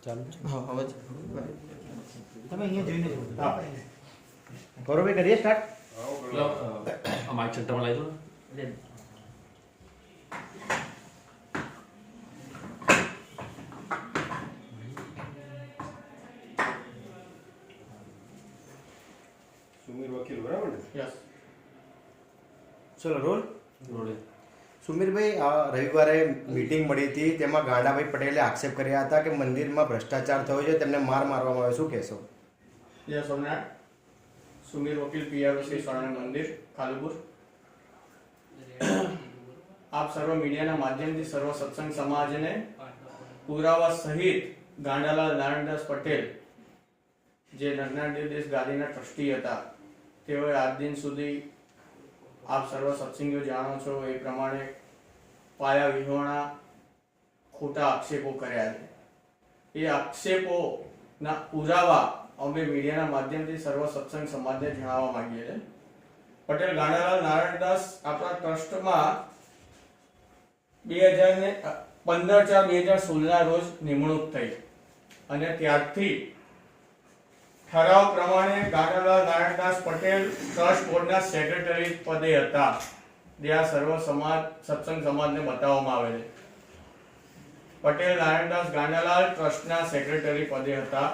ચાલુ હા હવે તમે અહીંયા જોઈને હા કરો ભાઈ કરીએ સ્ટાર્ટ આ માઇક સેન્ટરમાં લાવી દો ને સુમીર વકીલ બરાબર ને? યસ ચલો રોલ રોડે સુમીરભાઈ આ રવિવારે મીટિંગ મળી હતી તેમાં ગાંડાભાઈ પટેલે આક્ષેપ કર્યા હતા કે મંદિરમાં ભ્રષ્ટાચાર થયો છે, તેમને મારવામાં આવ્યો, શું કહેશો? જય સોમનાથ. સુમીર વકીલ પીઆર શ્રી સ્વામિનારાયણ મંદિર કાલુપુર. આપ સર્વ મીડિયાના માધ્યમથી સર્વ સત્સંગ સમાજને પુરાવા સહિત ગાંડાલાલ નારાયણદાસ પટેલ જે નરનાળ દેશ ગાદીના ટ્રસ્ટી હતા, તેઓએ આજ દિન સુધી આપ સર્વ સત્સંગીઓ જાણો છો એ પ્રમાણે પાયા વિહોણા ખોટા આક્ષેપો કર્યા છે. એ આક્ષેપોના પુરાવા અમે મીડિયાના માધ્યમથી સર્વ સત્સંગ સમાજને જણાવવા માંગીએ છીએ. પટેલ ગાંડાલાલ નારાયણદાસ આપણા ટ્રસ્ટમાં 15/4/2016 ના રોજ નિમણૂક થઈ અને ત્યારથી ઠરાવ પ્રમાણે ગાંડાલાલ નારાયણદાસ પટેલ ટ્રસ્ટ બોર્ડના સેક્રેટરી પદે હતા. જે આ સર્વ સમાજ સત્સંગ સમાજને બતાવવામાં આવે છે. પટેલ નારાયણદાસ ગાંડાલાલ ટ્રસ્ટના સેક્રેટરી પદે હતા.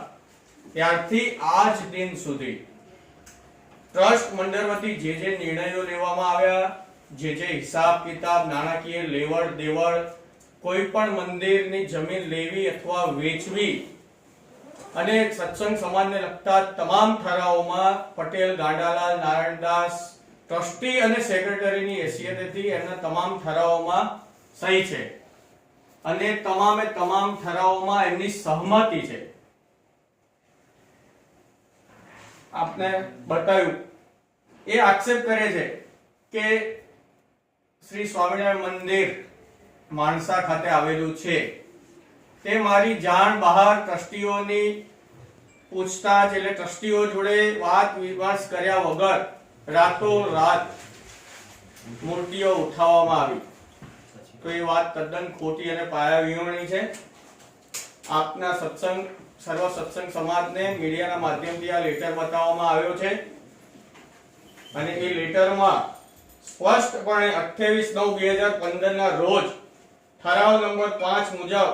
ત્યારથી આજ દિન સુધી ટ્રસ્ટ મંડળ વતી જે નિર્ણયો લેવામાં આવ્યા, જે હિસાબ કિતાબ, નાણાકીય લેવડ દેવડ, કોઈ પણ મંદિરની જમીન લેવી અથવા વેચવી અને સત્સંગ સમાજને લગતા તમામ ઠરાવોમાં પટેલ ગાંડાલાલ નારાયણદાસ ટ્રસ્ટી અને સેક્રેટરીની હેસિયતથી એમના તમામ ઠરાવોમાં સહી છે અને તમામે તમામ ઠરાવોમાં એમની સહમતિ છે. આપને બતાવ્યું એ આક્ષેપ કરે છે કે શ્રી સ્વામિનારાયણ મંદિર માણસા ખાતે આવેલું છે તે મારી જાણ બહાર ટ્રસ્ટીઓની પૂછતાછ એટલે ટ્રસ્ટીઓ જોડે વાત વિમર્શ કર્યા વગર રાતોરાત મૂર્તિઓ ઉઠાવવામાં આવી. તો એ વાત તદ્દન ખોટી અને પાયાવિહોણી છે. આપના સત્સંગ સર્વ સત્સંગ સમાજને મીડિયાના માધ્યમથી આ લેટર બતાવવામાં આવ્યો છે અને એ લેટરમાં સ્પષ્ટપણે 28/9/2015 ના રોજ ઠરાવ નંબર 5 મુજબ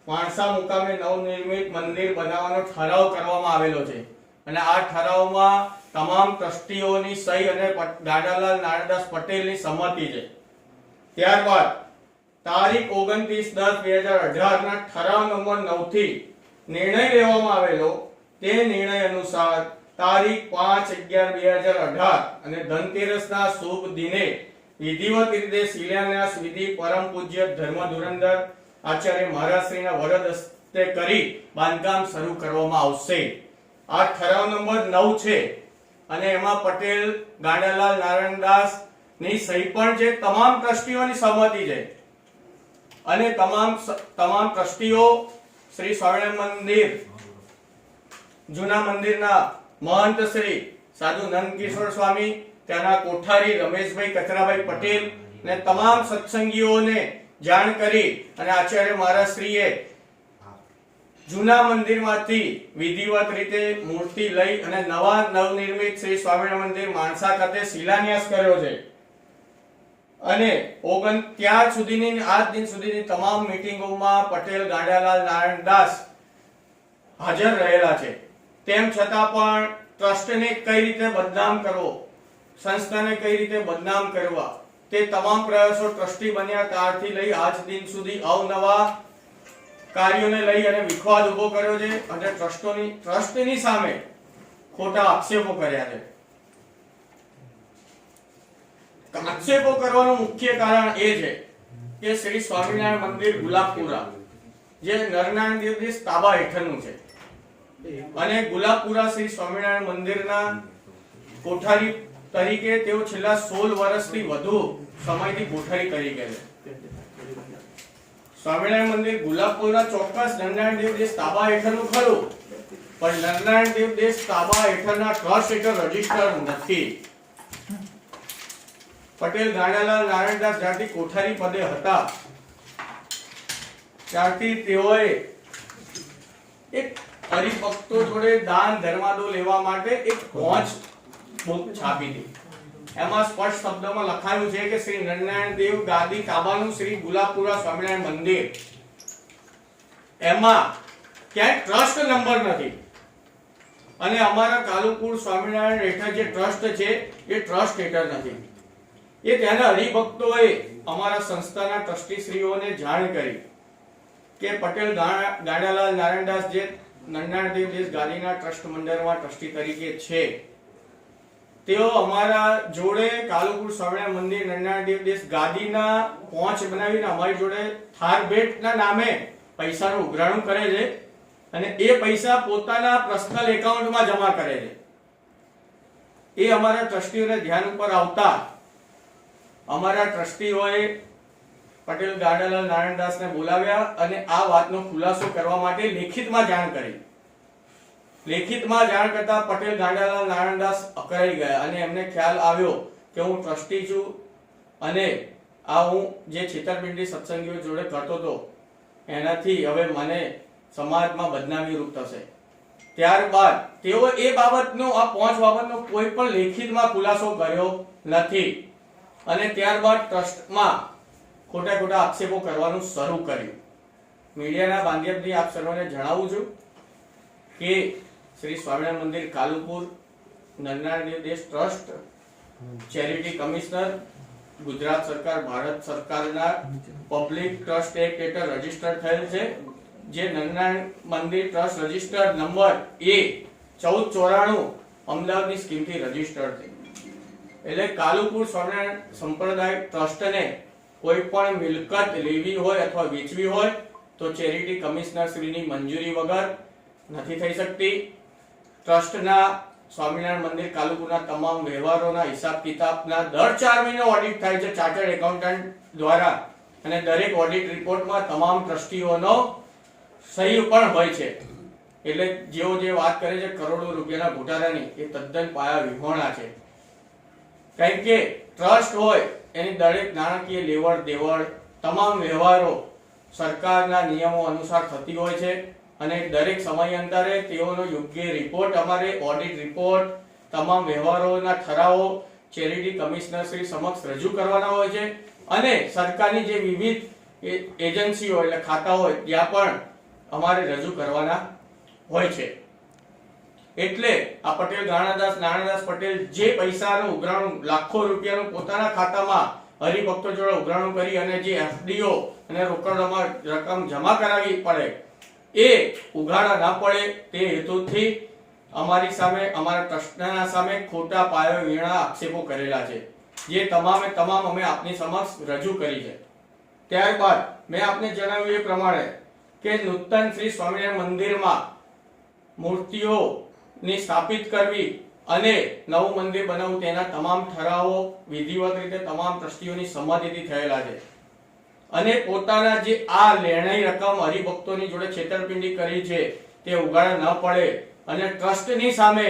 માણસા મુકામે નવનિર્મિત મંદિર બનાવવાનો ઠરાવ કરવામાં આવેલો છે અને આ ઠરાવમાં તમામ ટ્રસ્ટીઓની સહી અને ગાંડાલાલ નારાયણદાસ પટેલની સંમતિ છે. ત્યારબાદ તારીખ 29/10/2018 ના ઠરાવ નંબર 9 થી નિર્ણય લેવામાં આવેલો. તે નિર્ણય અનુસાર તારીખ 5/11/2018 અને ધનતેરસના શુભ દિને વિધિવત રીતે શિલાન્યાસ વિધિ પરમ પૂજ્ય ધર્મ ધુરંધર આચાર્ય મહારાજશ્રીના વરદ હસ્તે કરી બાંધકામ શરૂ કરવામાં આવશે. આ ઠરાવ નંબર 9 છે અને એમાં પટેલ ગાંડાલાલ નારાયણદાસ ની સહી પણ છે. તમામ ટ્રસ્ટીઓની સહમતિ છે અને તમામ ટ્રસ્ટીઓ શ્રી સ્વામિનારાયણ મંદિર જૂના મંદિરના મહંત શ્રી સાધુ નંદકિશોર સ્વામી, ત્યાંના કોઠારી રમેશભાઈ કચરાભાઈ પટેલ ને તમામ સત્સંગીઓને જાણ કરી અને આચાર્ય મહારાજશ્રીએ જૂના મંદિરમાંથી વિધિવત રીતે મૂર્તિ લઈ અને નવા નવનિર્મિત શ્રી સ્વામિનારાયણ મંદિર માણસા ખાતે શિલાન્યાસ કર્યો છે અને ત્યાર સુધીની આજ દિન સુધીની તમામ મીટિંગોમાં પટેલ ગાંડાલાલ નારાયણદાસ હાજર રહેલા છે. તેમ છતાં પણ ટ્રસ્ટને કઈ રીતે બદનામ કરવો, સંસ્થાને કઈ રીતે બદનામ કરવા, તે તમામ પ્રયાસો ટ્રસ્ટી બન્યા ત્યારથી લઈ આજ દિન સુધી અવનવા કાર્યોને લઈ અને વિખવાદ ઉભો કર્યો છે અને ટ્રસ્ટની સામે ખોટા આક્ષેપો કર્યા છે. આક્ષેપો કરવાનું મુખ્ય કારણ એ છે કે શ્રી સ્વામિનારાયણ મંદિર ગુલાબપુરા જે નરનારાયણ દેવ તાબા હેઠળનું છે અને ગુલાબપુરા શ્રી સ્વામિનારાયણ મંદિરના કોઠારી તરીકે તેઓ છેલ્લા 16 વર્ષથી વધુ સમયથી કોઠારી તરીકે છે. સ્વામિનારાયણ મંદિર ગુલાબપુરા ચોક્કસ નરનારાયણ દેવ દેશ તાબા હેઠળનું ખરું, પણ નરનારાયણ દેવ દેશ તાબા હેઠળના ટ્રસ્ટ હેઠળ રજીસ્ટર નથી. પટેલ ગાંડાલાલ નારાયણદાસ જ્યારથી કોઠારી પદે હતા ત્યારથી તેઓએ એક હરિભક્તો જોડે દાન ધર્માદો લેવા માટે એક પહોંચ બુક છાપી હતી. એમાં સ્પષ્ટ શબ્દમાં લખાયું છે કે શ્રી નરનારાયણ દેવ ગાદી કાબાનું શ્રી ગુલાબપુરા સ્વામિનારાયણ મંદિર, એમાં ક્યાંય ટ્રસ્ટ નંબર નથી અને અમારા કાલુપુર સ્વામિનારાયણ હેઠળ જે ટ્રસ્ટ છે એ ટ્રસ્ટ હેઠળ નથી. એ ત્યાંના હરિભક્તોએ અમારા સંસ્થાના ટ્રસ્ટીશ્રીઓને જાણ કરી કે પટેલ ગાંડાલાલ નારાયણદાસ જે નરનારાયણ દેવ દેશ ગાદીના ટ્રસ્ટ મંડળમાં ટ્રસ્ટી તરીકે છે, તેઓ અમારા જોડે કાલુપુર સ્વામિનારાયણ મંદિર નરનારાયણ દેવ દેશ ગાદીના પહોંચ બનાવીને અમારી જોડે થાર ભેટના નામે પૈસાનું ઉઘરાણું કરે છે અને એ પૈસા પોતાના પર્સનલ એકાઉન્ટમાં જમા કરે છે. એ અમારા ટ્રસ્ટીઓને ધ્યાન ઉપર આવતા અમારા ટ્રસ્ટીઓએ પટેલ ગાંડાલાલ નારાયણદાસને બોલાવ્યા અને આ વાતનો ખુલાસો કરવા માટે લેખિતમાં જાણ કરી. લેખિતમાં જાણ કરતા પટેલ ગાંડાલાલ નારાયણદાસ અકળાઈ ગયા અને એમને ખ્યાલ આવ્યો કે હું ટ્રસ્ટી છું અને આ હું જે છેતરપિંડી સત્સંગીઓ જોડે કરતો હતો એનાથી હવે મને સમાજમાં બદનામી રૂપ થશે. ત્યારબાદ તેઓ એ બાબતનો આ પહોંચ બાબતનો કોઈ પણ લેખિતમાં ખુલાસો કર્યો નથી અને ત્યારબાદ ટ્રસ્ટમાં ખોટા ખોટા આક્ષેપો કરવાનું શરૂ કર્યું. મીડિયાના માધ્યમથી આપ સર્વને જણાવું છું કે શ્રી સ્વામિનારાયણ મંદિર કાલુપુર નરનારાયણ દેવ દેશ ટ્રસ્ટ ચેરિટી કમિશનર ગુજરાત સરકાર ભારત સરકારના પબ્લિક ટ્રસ્ટ એક્ટ હેઠળ રજીસ્ટર્ડ થયેલ છે, જે નરનારાયણ મંદિર ટ્રસ્ટ રજીસ્ટર નંબર A1494 અમદાવાદની સ્કીમથી રજીસ્ટર્ડ છે. એટલે કાલુપુર સ્વામિનારાયણ સંપ્રદાય ટ્રસ્ટને કોઈ પણ મિલકત લેવી હોય અથવા વેચવી હોય તો ચેરિટી કમિશનર શ્રીની મંજૂરી વગર નથી થઈ શકતી. ટ્રસ્ટના સ્વામિનારાયણ મંદિર કાલુપુરના તમામ વ્યવહારોના હિસાબ કિતાબના દર 4 મહિને ઓડિટ થાય છે ચાર્ટર્ડ એકાઉન્ટન્ટ દ્વારા અને દરેક ઓડિટ રિપોર્ટમાં તમામ ટ્રસ્ટીઓનો સહી પણ હોય છે. એટલે જેઓ જે વાત કરે છે કરોડો રૂપિયાના ઘોટાળાની, એ તદ્દન પાયા વિહોણા છે. કારણ કે ટ્રસ્ટ હોય એની દરેક નાણાકીય લેવડ દેવડ તમામ વ્યવહારો સરકારના નિયમો અનુસાર થતી હોય છે અને દરેક સમયાંતરે તેઓનો યોગ્ય રિપોર્ટ અમારે ઓડિટ રિપોર્ટ તમામ વ્યવહારોના ઠરાવો ચેરિટી કમિશનર શ્રી સમક્ષ રજૂ કરવાના હોય છે અને સરકારની જે વિવિધ એજન્સીઓ એટલે ખાતા હોય ત્યાં પણ અમારે રજૂ કરવાના હોય છે. એટલે આ પટેલ નારાયણદાસ પટેલ જે પૈસાનું ઉઘરાણું લાખો રૂપિયાનું પોતાના ખાતામાં હરિભક્તો જોડે ઉઘરાણું કરી અને જે એફડીઓ અને રોકડમાં રકમ જમા કરાવી પડે એ ઉઘાડા ના પડે તે હેતુથી અમારી સામે અમારા ટ્રસ્ટના સામે ખોટા પાયા વીણા આક્ષેપો કરેલા છે, જે તમામે તમામ અમે આપની સમક્ષ રજૂ કરી છે. ત્યારબાદ મેં આપને જણાવ્યું એ પ્રમાણે કે નૂતન શ્રી સ્વામિનારાયણ મંદિરમાં મૂર્તિઓની સ્થાપિત કરવી અને નવું મંદિર બનાવવું તેના તમામ ઠરાવો વિધિવત રીતે તમામ ટ્રસ્ટીઓની સંમતિથી થયેલા છે અને પોતાના જે આ લેણાઈ રકમ હરિભક્તોની જોડે છેતરપિંડી કરી છે તે ઉઘાડા ન પડે અને ટ્રસ્ટની સામે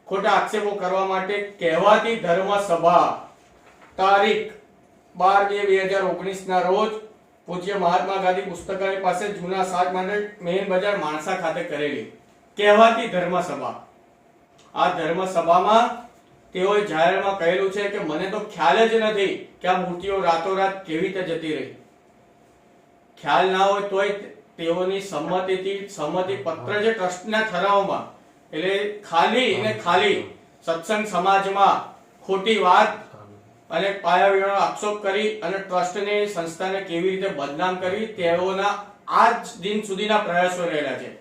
ખોટા આક્ષેપો કરવા માટે કહેવાતી ધર્મસભા તારીખ 12/2/2019 ના રોજ પૂજ્ય મહાત્મા ગાંધી પુસ્તકાલય પાસે જૂના સાત માર્કેટ મેઇન બજાર માણસા ખાતે કરેલી કહેવાતી ધર્મસભા. આ ધર્મસભામાં તેઓએ જાહેરમાં કહેલું છે કે મને તો ખ્યાલ જ નથી કે આ મૂર્તિઓ રાતોરાત કેવી રીતે જતી રહી. ખ્યાલ ના હોય તોય તેઓની સંમતિ પત્ર જે ટ્રસ્ટના ઠરાવમાં એટલે ખાલી ને ખાલી સત્સંગ સમાજમાં ખોટી વાત અને પાયાવીનો આક્ષેપ કરી અને ટ્રસ્ટને સંસ્થાને કેવી રીતે બદનામ કરી તેઓના આજ દિન સુધીના પ્રયાસો રહેલા છે.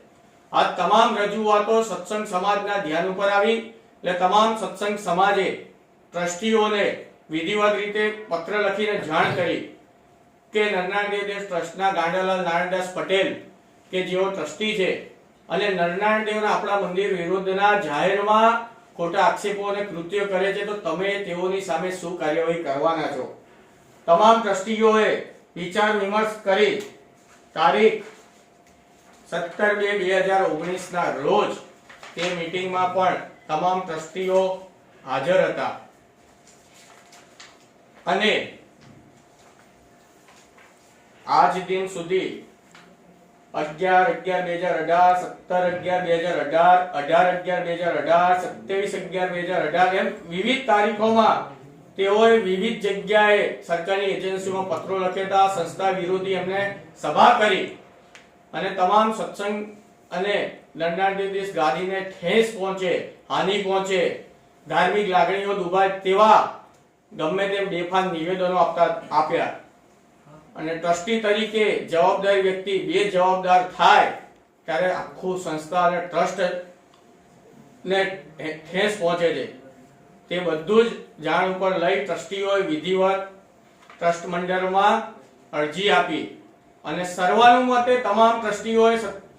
આ તમામ રજૂઆતો સત્સંગ સમાજના ધ્યાન ઉપર આવી એટલે તમામ સત્સંગ સમાજે ટ્રસ્ટીઓને વિધિવત રીતે પત્ર લખીને જાણ કરી કે નરનારાયણ દેવ ટ્રસ્ટના ગાંડાલાલ નારાયણદાસ પટેલ કે જેઓ ટ્રસ્ટી છે અને નરનારાયણ દેવના આપણા મંદિર વિરુદ્ધના જાહેરમાં ખોટા આક્ષેપો અને કૃત્યો કરે છે, તો તમે તેઓની સામે શું કાર્યવાહી કરવાના છો. તમામ ટ્રસ્ટીઓએ વિચાર વિમર્શ કરી તારીખ 17/2/2019 ના રોજ તે મીટિંગમાં પણ તમામ ટ્રસ્ટીઓ હાજર હતા અને આજ દિન સુધી 11/11/2018, 17/11/2018, 18/11/2018, 27/11/2018 એમ વિવિધ તારીખોમાં તેઓએ વિવિધ જગ્યાએ સરકારી એજન્સીઓમાં પત્રો લખ્યા હતા, સંસ્થા વિરોધી એમને સભા કરી અને તમામ સત્સંગ અને દંડાદેશ ગાદીને ઠેસ પહોંચે, હાનિ પહોંચે, ધાર્મિક લાગણીઓ દુભાય તેવા ગમે તેમ બેફામ નિવેદનો આપ્યા. અને ટ્રસ્ટી તરીકે જવાબદાર વ્યક્તિ બે જવાબદાર થાય ત્યારે આખું સંસ્થા અને ટ્રસ્ટ ને ઠેસ પહોંચે છે. તે બધું જ જાણ ઉપર લઈ ટ્રસ્ટીઓએ વિધિવત ટ્રસ્ટ મંડળમાં અરજી આપી અને સર્વાનુમતે તમામ ટ્રસ્ટીઓએ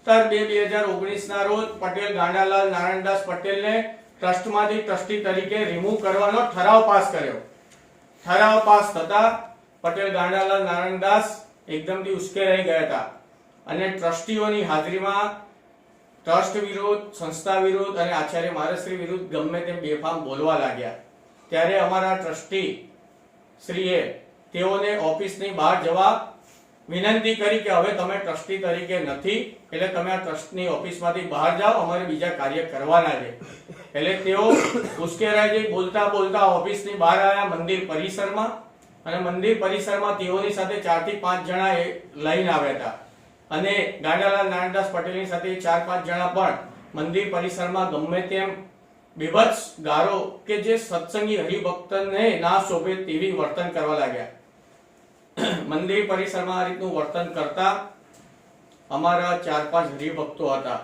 17/2/2019 ના રોજ પટેલ ગાંડાલાલ નારાયણદાસ પટેલને ટ્રસ્ટમાંથી ટ્રસ્ટી તરીકે રિમૂવ કરવાનો ઠરાવ પાસ કર્યો. ઠરાવ પાસ થતા પટેલ ગાંડાલાલ નારાયણદાસ એકદમથી ઉશ્કેરાઈ ગયા હતા અને ટ્રસ્ટીઓની હાજરીમાં ટ્રસ્ટ વિરુદ્ધ, સંસ્થા વિરુદ્ધ અને આચાર્ય મહારાજશ્રી વિરુદ્ધ ગમે તેમ બેફામ બોલવા લાગ્યા. ત્યારે અમારા ટ્રસ્ટી શ્રીએ તેઓને ઓફિસની બહાર જવા વિનંતી કરી કે હવે તમે ટ્રસ્ટી તરીકે નથી, એટલે તમે આ ટ્રસ્ટની ઓફિસમાંથી બહાર જાઓ, અમારે બીજા કાર્ય કરવાના છે. એટલે તેઓ ઉશ્કેરાઈ જઈ બોલતા બોલતા ઓફિસની બહાર આવ્યા મંદિર પરિસરમાં અને મંદિર પરિસરમાં તેઓની સાથે 4 થી 5 જણા લઈને આવ્યા હતા અને ગાંડાલાલ નારાયણદાસ પટેલની સાથે 4-5 જણા પણ મંદિર પરિસરમાં ગમે તેમ બીભત્સ ગારો કે જે સત્સંગી હરિભક્તને ના શોભે તેવી વર્તન કરવા લાગ્યા. મંદિર પરિસરમાં આ રીતનું વર્તન કરતા અમારા 4-5 હરિભક્તો હતા.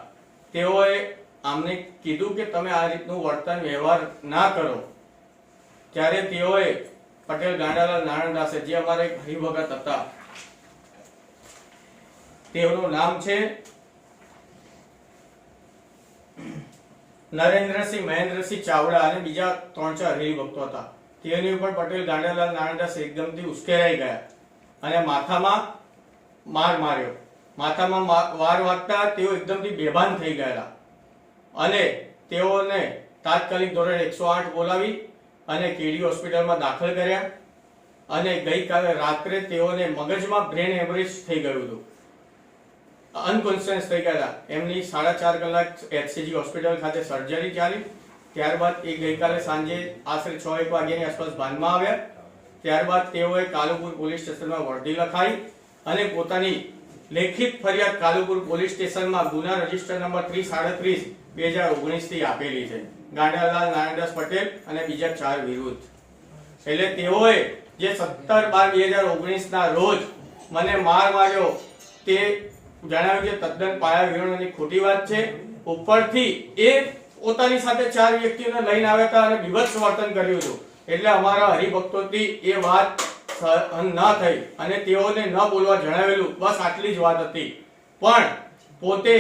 તેઓએ આમને કીધું કે તમે આ રીતનું વર્તન વ્યવહાર ના કરો. ત્યારે તેઓએ પટેલ ગાંડાલાલ નારાયણદાસે, જે અમારા એક હરિભગત હતા, તેઓનું નામ છે નરેન્દ્રસિંહ મહેન્દ્રસિંહ ચાવડા અને બીજા 3-4 હરિભક્તો હતા. તેની ઉપર પટેલ ગાંડાલાલ નારાયણદાસ એકદમથી ઉશ્કેરાઈ ગયા અને માથામાં માર માર્યો. માથામાં વાર વાગતા તેઓ એકદમથી બેભાન થઈ ગયા અને તેઓને તાત્કાલિક ધોરણે 108 બોલાવી અને કેડી હોસ્પિટલમાં દાખલ કર્યા અને ગઈકાલે રાત્રે તેઓને મગજમાં બ્રેન હેમરેજ થઈ ગયું હતું, અનકોન્શિયસ થઈ ગયા. એમની 4.5 કલાક એચસીજી હોસ્પિટલ ખાતે સર્જરી ચાલી. ત્યારબાદ એ ગઈકાલે સાંજે આશરે 6-1 વાગ્યાની આસપાસ ભાનમાં આવ્યા. ત્યારબાદ તેઓએ કાલુપુર પોલીસ સ્ટેશનમાં વર્દી લખાઈ અને પોતાની લેખિત ફરિયાદ કાલુપુર પોલીસ સ્ટેશનમાં ગુના રજિસ્ટર નંબર 337/2019 થી આપેલી છે, ગાંડાલાલ નારાયણદાસ પટેલ અને બીજા 4 વિરુદ્ધ. એટલે તેઓએ જે 17/12/2019 ના રોજ મને માર માર્યો તે જણાવ્યું છે તદ્દન પાયા વિહોણાની ખોટી વાત છે. ઉપરથી એ પોતાની સાથે 4 વ્યક્તિઓને લઈને આવ્યા હતા અને બીભત્સ વર્તન કર્યું હતું. એટલે અમારા હરિભક્તોથી એ વાત ન થઈ અને તેઓને ન બોલવા જણાવેલું. બસ આટલી જ વાત હતી. પણ પોતે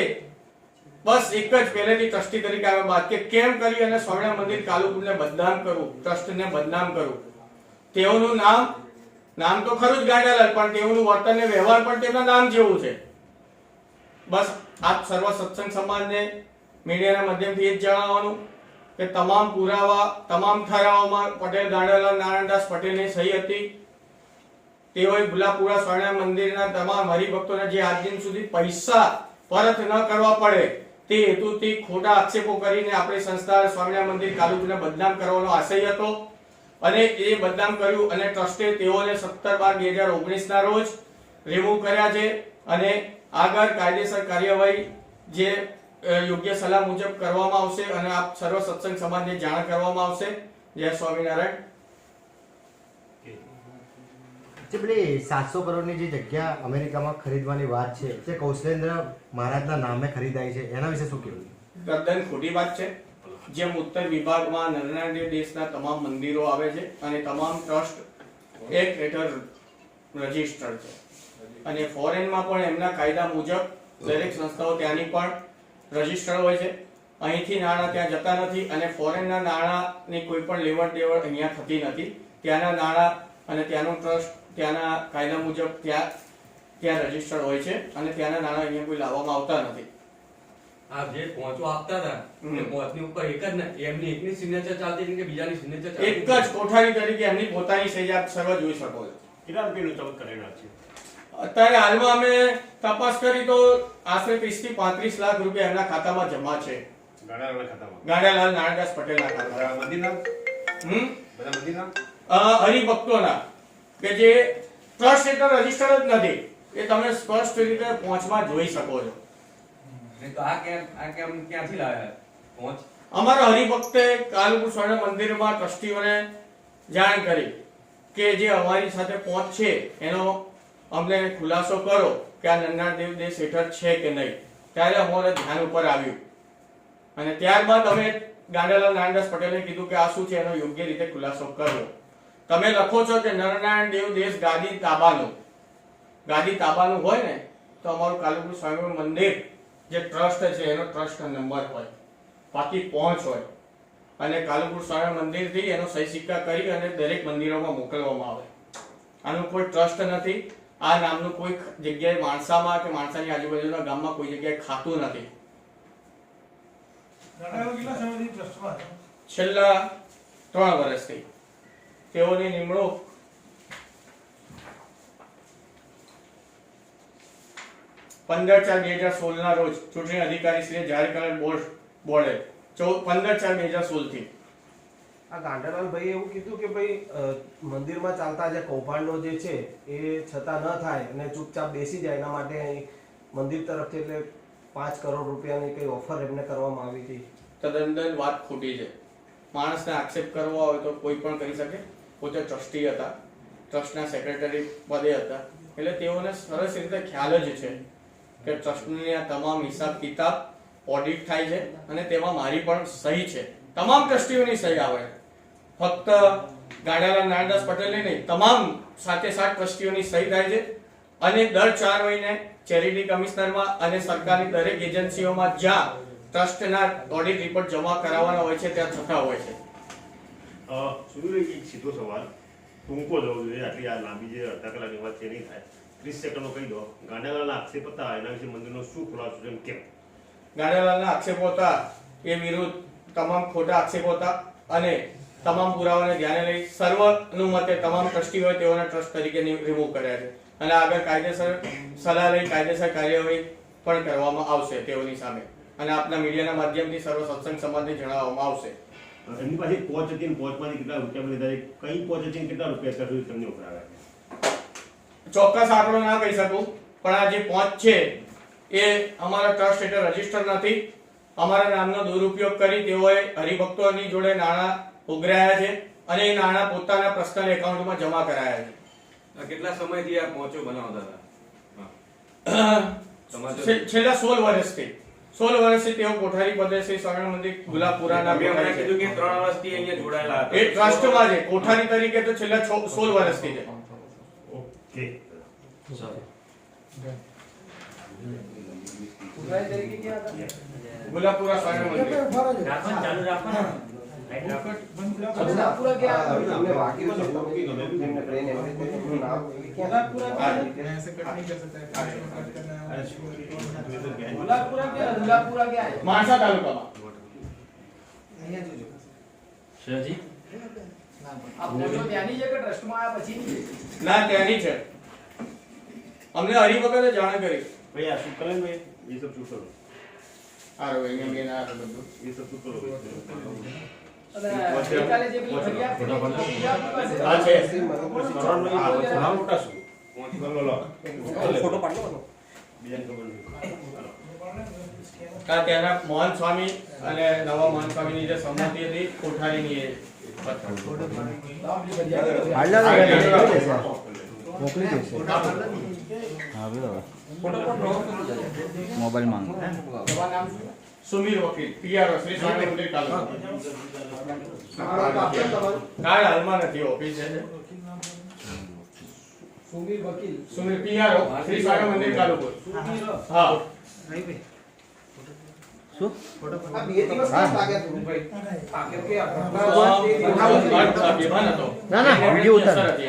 બસ એક જ પહેલેથી ટ્રસ્ટી તરીકે આવ્યા બાદ કે કેમ કરી અને સ્વામિનારાયણ મંદિર કાલુપુરને બદનામ કરું, ટ્રસ્ટને બદનામ કરું. તેઓનું નામ તો ખરું જ ગાંડાલાલ, પણ તેઓનું વર્તન અને વ્યવહાર પણ તેમના નામ જેવું છે. બસ આપ સર્વ સત્સંગ સમાજને મીડિયાના માધ્યમથી એ જ જણાવવાનું કે તમામ પુરાવા, તમામ ઠરાવોમાં પટેલ ગાંડાલાલ નારાયણદાસ પટેલની સહી હતી. તેઓએ ગુલાબપુરા સ્વામિનારાયણ મંદિરના તમામ હરિભક્તોને જે આજ દિન સુધી પૈસા પરત ન કરવા પડે તે હેતુથી ખોટા આક્ષેપો કરીને આપણી સંસ્થા સ્વામિનારાયણ મંદિર કાલુપુરને બદનામ કરવાનો આશય હતો અને એ બદનામ કર્યું અને ટ્રસ્ટે તેઓને 17/12/2019 ના રોજ રિમૂવ કર્યા છે અને આગળ કાયદેસર કાર્યવાહી જે યોગ્ય સલાહ મુજબ કરવામાં આવશે અને આપ સર્વ સત્સંગ સમાજને જાણ કરવામાં આવશે. જય સ્વામિનારાયણ. જે પેલી 700 કરોડની જે જગ્યા અમેરિકામાં ખરીદવાની વાત છે તે કૌશલેન્દ્ર મહારાજના નામે ખરીદાઈ છે, એના વિશે શું કહેવું? તદ્દન ખોટી વાત છે. જેમ ઉત્તર વિભાગમાં નરનાદેવ દેશના તમામ મંદિરો આવે છે અને તમામ ટ્રસ્ટ એક હેઠળ રજિસ્ટર્ડ છે અને ફોરેનમાં પણ એમના કાયદા મુજબ દરેક સંસ્થાઓ ત્યાંની પણ રજિસ્ટર્ડ હોય છે. અહીંથી નાણાં ત્યાં જતા નથી અને ફોરેનના નાણાંની કોઈ પણ લેવડ દેવડ અહીંયા થતી નથી. ત્યાંના નાણાં અને ત્યાંનું ટ્રસ્ટ ત્યાંના કાયદા મુજબ ત્યાં રજિસ્ટર્ડ હોય છે અને ત્યાંના નાણાં અહીંયા કોઈ લાવવામાં આવતા નથી. આ જે પહોંચો આપતા હતા એ પહોંચની ઉપર એક જ ને એમની એકની સિગ્નેચર ચાલતી હતી કે બીજાની સિગ્નેચર ચાલતી? એક જ કોઠારી તરીકે એમની પોતાની સહી આપ સર્વ જોઈ શકો છો. કેટલા રૂપિયાનું ચૌદ કરેલા છે? અત્યારે હાલમાં અમે તપાસ કરી તો આશરે 30 થી 35 લાખ રૂપિયા એમના ખાતામાં જમા છે. ગાડાવાળા ખાતામાં ગાંડાલાલ નારાયણદાસ પટેલના ખાતામાં. બધા મંદિરના બધા મંદિરના હરિભક્તોના કે જે ટ્રસ્ટ હેઠળ રજીસ્ટર જ નથી એ તમે સ્પષ્ટ રીતે પહોંચમાં જોઈ શકો છો. નહીં તો આ ક્યાંથી લાવ્યા પહોંચ? અમારા હરિભક્તે કાલુપુર સ્વર્ણ મંદિરમાં ટ્રસ્ટીઓને જાણ કરી કે જે અમારી સાથે પહોંચ છે એનો અમને ખુલાસો કરો કે આ નન્નાર દેવ દેશ હેઠળ છે કે નહીં. ત્યારે અમારા ધ્યાન ઉપર આવ્યું અને ત્યારબાદ અમે ગાંડાલાલ નારાયણદાસ પટેલે કીધું કે આ શું છે એનો યોગ્ય રીતે ખુલાસો કરવો. તમે લખો છો કે નરનારાયણ દેવ દેશ ગાદી તાબાનું હોય ને તો અમારું કાલુપુર સ્વામી મંદિર જે ટ્રસ્ટ છે એનો ટ્રસ્ટ નંબર હોય, બાકી પહોંચ હોય અને કાલુપુર સ્વામી મંદિરથી એનો સહી સિક્કા કરી અને દરેક મંદિરોમાં મોકલવામાં આવે. આનું કોઈ ટ્રસ્ટ નથી. આ નામનું કોઈ જગ્યાએ માણસામાં કે માણસાની આજુબાજુના ગામમાં કોઈ જગ્યાએ ખાતું નથી. છેલ્લા 3 વર્ષથી તેઓની નિમણૂક 15/4/2016 ના રોજ ચૂંટણી અધિકારી શ્રીએ જાહેર કરેલ બોર્ડે 15/4/2016 થી આ ગાંડાલાલભાઈ એવું કીધું કે ભાઈ મંદિરમાં ચાલતા જે કૌભાંડો જે છે એ છતાં ન થાય અને ચૂપચાપ બેસી જાય એના માટે મંદિર તરફથી એટલે 5 કરોડ રૂપિયાની કઈ ઓફર એમને કરવામાં આવી હતી. તદ્દન વાત ખોટી છે. માણસને આક્ષેપ કરવો હોય તો કોઈ પણ કરી શકે. પોતે ટ્રસ્ટી હતા, ટ્રસ્ટના સેક્રેટરી પદે હતા, એટલે તેઓને સરસ રીતે ખ્યાલ જ છે કે ટ્રસ્ટની આ તમામ હિસાબ કિતાબ ઓડિટ થાય છે અને તેમાં મારી પણ સહી છે. તમામ ટ્રસ્ટીઓની સહી આવે છે. ફક્ત ગાંડાલાલ નારાયણદાસ પટેલની નહીં, તમામ 7 ટ્રસ્ટીઓની સહી થાય છે અને દર 4 મહિને ચેરિટી કમિશનરમાં અને સરકારની દરેક એજન્સીઓમાં જ્યાં ટ્રસ્ટના ઓડિટ રિપોર્ટ જમા કરાવવાના હોય છે ત્યાં થતા હોય છે. સુનિલ એક સીધો સવાલ ટૂંકો જવો જોઈએ, આટલી આ લાંબી જે અડધા કલાકની વાત છે નહીં થાય. 30 સેકન્ડનો કહી દો. ગાંડાલાલના આક્ષેપ હતા એના વિશે મંદિરનો શું ખુલાસો છે કેમ? ગાંડાલાલના આક્ષેપો હતા એ વિરુદ્ધ તમામ ખોટા આક્ષેપો હતા અને તમામ પુરાવાને ધ્યાને લઈ સર્વનુમતે તમામ ટ્રસ્ટીઓએ તેઓને ટ્રસ્ટ તરીકે રિમૂવ કર્યા છે અને આગળ કાયદેસર સલાહ લઈ કાયદેસર કાર્યવાહી પણ કરવામાં આવશે તેઓની સામે અને આપના મીડિયાના માધ્યમથી સર્વ સત્સંગ સમાજને જણાવવામાં આવશે. એમની પાસે પહોંચ હતી, પહોંચમાંથી કેટલા રૂપિયા લીધા છે, કઈ પહોંચ હતી, કેટલા રૂપિયા અત્યાર સુધી તમને ઉભરાવ્યા છે? ચોક્કસ આંકડો ના કહી શકું, પણ આ જે પહોંચ છે એ અમારા ટ્રસ્ટ હેઠળ રજીસ્ટર નથી. અમારા નામનો દુરુપયોગ કરી તેઓએ હરિભક્તોની જોડે નાણાં ઉઘરાયા છે અને એ નાણાં પોતાના પર્સનલ એકાઉન્ટમાં જમા કરાયા છે. કેટલા સમયથી આ પહોંચો બનાવતા હતા? છેલ્લા 16 વર્ષથી તેઓ કોઠારી પદે શ્રી સ્વામિનારાયણ મંદિર ગુલાબપુરાના મેં હમણાં કીધું કે 3 વર્ષથી અહીંયા જોડાયેલા હતા. એ ટ્રસ્ટમાં છે. કોઠારી તરીકે તો છેલ્લા 16 વર્ષથી છે. ઓકે. ગુલાબપુરા સ્વામિનારાયણ મંદિર. એમને વાક્યું છે એમને પ્લેન એમનું નામ માણસા તાલુકામાં. ના, ત્યાંની છે. અમને હરિભક્તે જાણ કરી. ભાઈ આ શું કરે ને ભાઈ? એ સબ શું કરો? આ રહ્યો અહીંયા મેન આ રહ્યો બધું. એ સબ શું કરો ભાઈ? આ છે. ફોટો પાડલો બીજાને ખબર નહીં. આ ત્યાંના મોહન સ્વામી અને નવા મોહન સ્વામીની જે સંમતિ હતી કોઠારીની એ મોકલી દેશે. મોબાઈલ માંગ. સુમીર વકીલ પીઆરઓ શ્રી સ્વામી મંદિર કાલુપુર. કાર્ડ હાલમાં નથી, ઓફિસ છે. સુમીર પીઆરઓ શ્રી સ્વામી મંદિર કાલુપુર. હા. આ 2 દિવસ કેમ લાગ્યા સુરભાઈ? કેમ કે આ અભિમાન હતો. ના, ના, વિડીયો ઉતાર. આ જે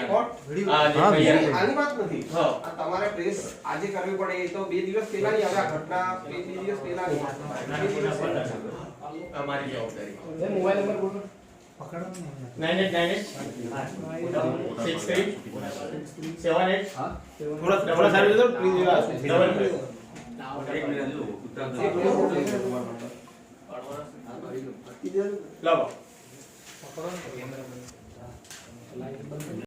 હા, તૈયાર આની વાત નથી. હા. આ તમારે પ્રેસ આજે કરવી પડે એ તો 2 દિવસ પહેલાની હવે આ ઘટના 2 દિવસ પહેલાની. 2 દિવસ પહેલા. અમારી જવાબદારી. થોડા સારી રીતે પ્લીઝ એક મિનિટ જો ઉતાર લાવો